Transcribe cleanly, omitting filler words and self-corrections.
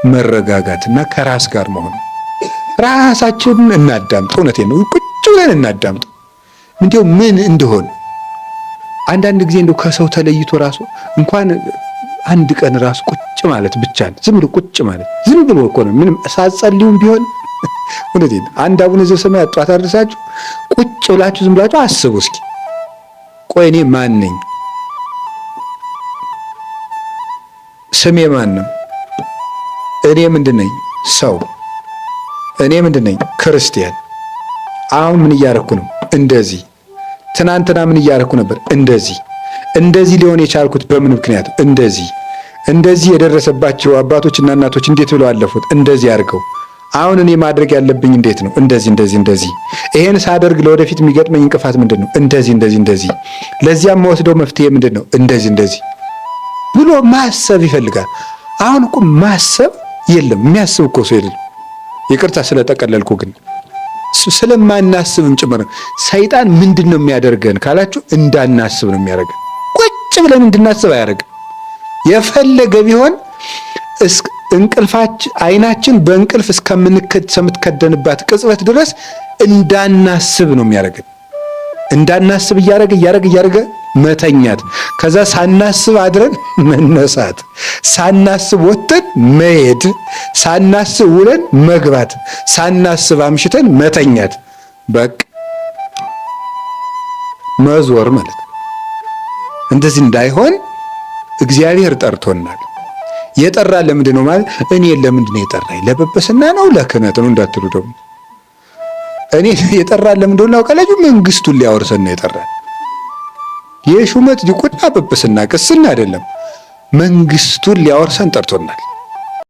መረጋጋትና ከራስ ጋር መሆን። ራሳችንን እናዳምጥ። እውነቴን ነው። ቁጭ ብለን እናዳምጥ። እንዲያው ምን እንደሆነ አንዳንድ ጊዜ እንደው ከሰው ተለይቶ ራሱ እንኳን አንድ ቀን ራሱ ቁጭ ማለት ብቻ ነው። ዝም ብሎ ቁጭ ማለት ዝም ብሎ እኮ ነው። ምንም ሳትጸልዩም ቢሆን እውነቴን አንድ አቡነ ዘበሰማያት ጧት አድርሳችሁ ቁጭ ብላችሁ ዝም ብላችሁ አስቡ እስኪ። ቆይ እኔ ማን ነኝ? ስሜ ማን ነው? እኔ ምንድን ነኝ? ሰው። እኔ ምንድን ነኝ? ክርስቲያን። አሁን ምን እያረኩ ነው? እንደዚህ። ትናንትና ምን እያረኩ ነበር? እንደዚህ ሊሆን የቻልኩት በምን ምክንያት? እንደዚህ የደረሰባቸው አባቶችና እናቶች እንዴት ብለው አለፉት? እንደዚህ አድርገው። አሁን እኔ ማድረግ ያለብኝ እንዴት ነው? እንደዚህ። ይሄን ሳደርግ ለወደፊት የሚገጥመኝ እንቅፋት ምንድን ነው? እንደዚህ። ለዚያም መወስደው መፍትሄ ምንድን ነው? እንደዚህ ብሎ ማሰብ ይፈልጋል። አሁን እኮ ማሰብ የለም። የሚያስብ እኮ ሰው የለም። ይቅርታ ስለጠቀለልኩ፣ ግን ስለማናስብም ጭምር ነው። ሰይጣን ምንድን ነው የሚያደርገን ካላችሁ፣ እንዳናስብ ነው የሚያደርገን። ቁጭ ብለን እንድናስብ አያደርግም። የፈለገ ቢሆን እንቅልፋችን አይናችን በእንቅልፍ እስከምትከደንባት ቅጽበት ድረስ እንዳናስብ ነው የሚያደርገን። እንዳናስብ እያደረገ መተኛት፣ ከዛ ሳናስብ አድረን መነሳት፣ ሳናስብ ወጥተን መሄድ፣ ሳናስብ ውለን መግባት፣ ሳናስብ አምሽተን መተኛት፣ በቃ መዞር ማለት ነው። እንደዚህ እንዳይሆን እግዚአብሔር ጠርቶናል። የጠራን ለምንድን ነው ማለት? እኔ ለምንድን ነው የጠራኝ? ለጵጵስና ነው ለክህነት ነው እንዳትሉ ደግሞ። እኔ የጠራን ለምንድን ነው ካላችሁ፣ መንግስቱን ሊያወርሰን ነው የጠራን። የሹመት ዲቁና ጵጵስና ቅስና አይደለም፣ መንግስቱን ሊያወርሰን ጠርቶናል።